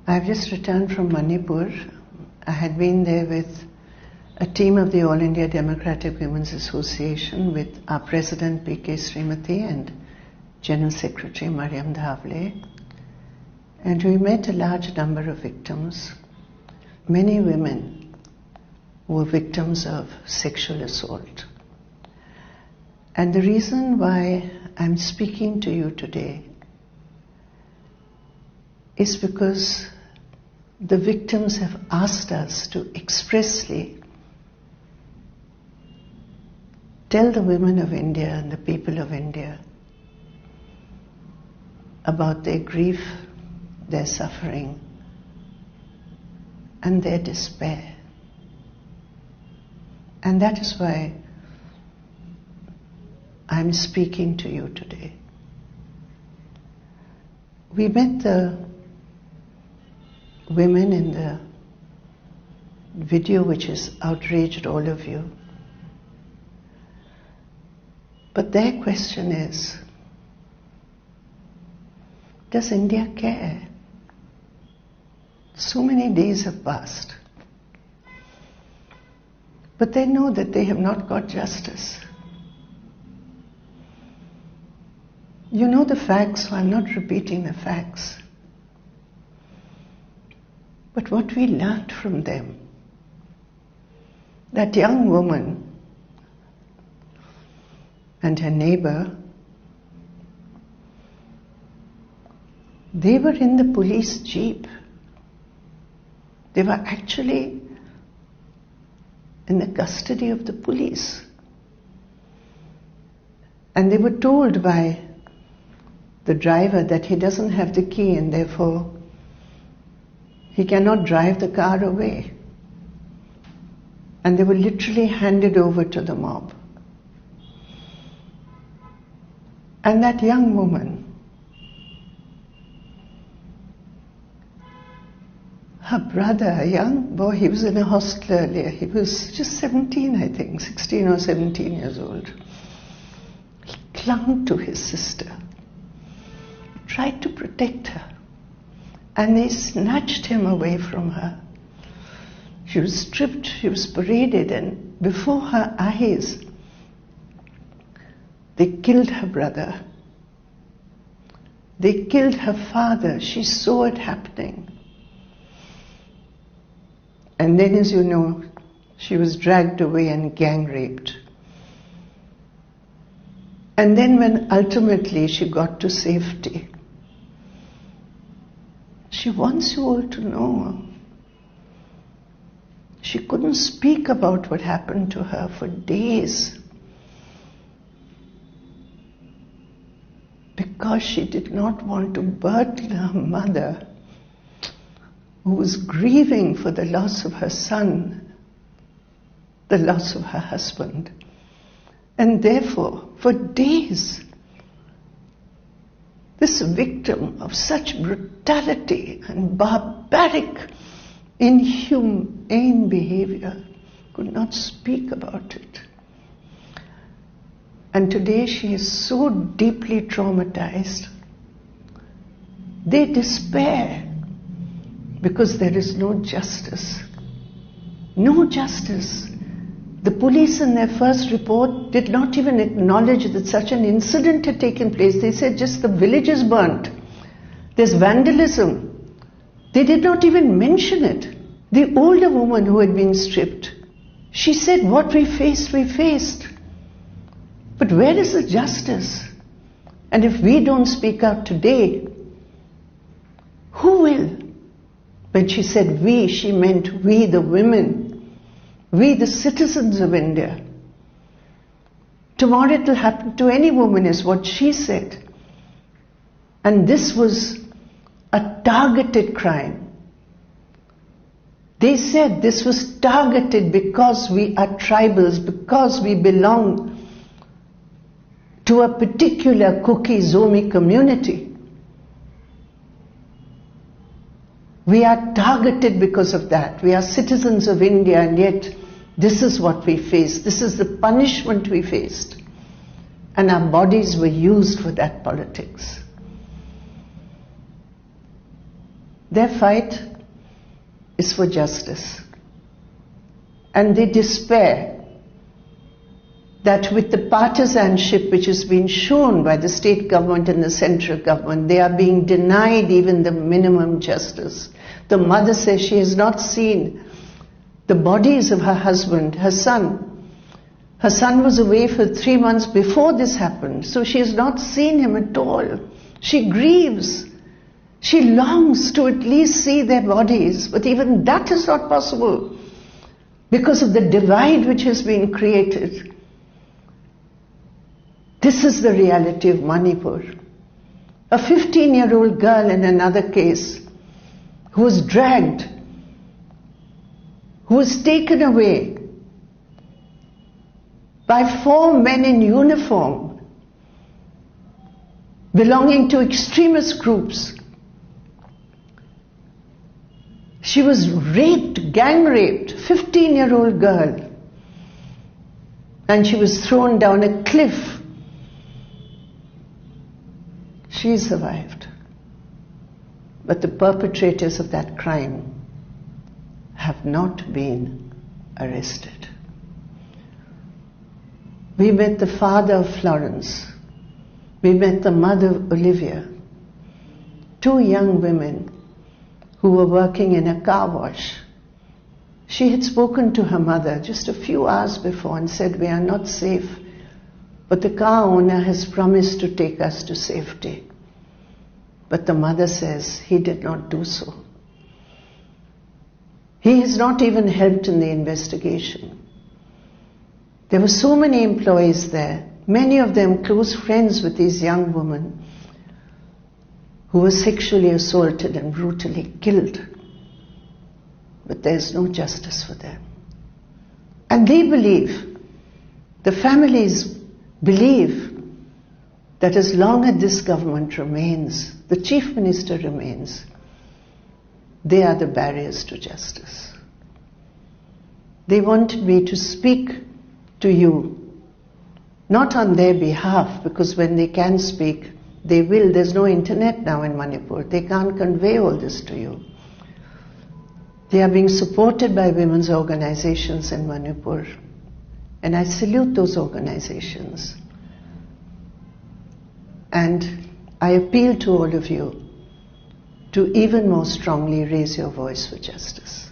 I've just returned from Manipur. I had been there with a team of the All India Democratic Women's Association with our President P.R.k. Srimati and General Secretary Mariam Dhavle. And we met a large number of victims, many women who were victims of sexual assault. And the reason why I'm speaking to you today is because the victims have asked us to expressly tell the women of India and the people of India about their grief, their suffering, and their despair. And that is why I'm speaking to you today. We met the women in the video which has outraged all of you. But their question is, does India care? So many days have passed. But they know that they have not got justice. You know the facts, so I'm not repeating the facts. But what we learned from them, that young woman and her neighbor, they were in the police jeep. They were actually in the custody of the police. And they were told by the driver that he doesn't have the key and therefore he cannot drive the car away. And they were literally handed over to the mob. And that young woman, her brother, a young boy, he was in a hostel earlier. He was just 17, I think, 16 or 17 years old. He clung to his sister, tried to protect her. And they snatched him away from her. She was stripped, she was paraded, and before her eyes, they killed her brother. They killed her father. She saw it happening. And then, as you know, she was dragged away and gang raped. And then when ultimately she got to safety, she wants you all to know she couldn't speak about what happened to her for days because she did not want to burden her mother, who was grieving for the loss of her son, the loss of her husband. And therefore, for days, this victim of such brutality and barbaric, inhumane behavior could not speak about it. And today she is so deeply traumatized. They despair because there is no justice. No justice. The police in their first report did not even acknowledge that such an incident had taken place. They said just the village is burnt. There's vandalism. They did not even mention it. The older woman who had been stripped, she said, what we faced, we faced. But where is the justice? And if we don't speak out today, who will? When she said we, she meant we the women. We, the citizens of India. Tomorrow it will happen to any woman, is what she said. And this was a targeted crime. They said this was targeted because we are tribals, because we belong to a particular Kuki Zomi community. We are targeted because of that. We are citizens of India, and yet this is what we faced. This is the punishment we faced. And our bodies were used for that politics. Their fight is for justice. And they despair that with the partisanship which has been shown by the state government and the central government, they are being denied even the minimum justice. The mother says she has not seen the bodies of her husband, her son. Her son was away for 3 months before this happened, so she has not seen him at all. She grieves. She longs to at least see their bodies, but even that is not possible because of the divide which has been created. This is the reality of Manipur. A 15-year-old girl in another case who was dragged, who was taken away by 4 men in uniform belonging to extremist groups. She was raped, gang raped, 15-year-old girl, and she was thrown down a cliff. She survived. But the perpetrators of that crime have not been arrested. We met the father of Florence. We met the mother of Olivia. 2 young women who were working in a car wash. She had spoken to her mother just a few hours before and said, "We are not safe, but the car owner has promised to take us to safety." But the mother says he did not do so. He has not even helped in the investigation. There were so many employees there, many of them close friends with these young women who were sexually assaulted and brutally killed. But there is no justice for them. And they believe, the families believe, that as long as this government remains, the chief minister remains, they are the barriers to justice. They wanted me to speak to you, not on their behalf, because when they can speak, they will. There's no internet now in Manipur. They can't convey all this to you. They are being supported by women's organizations in Manipur, and I salute those organizations. And I appeal to all of you to even more strongly raise your voice for justice.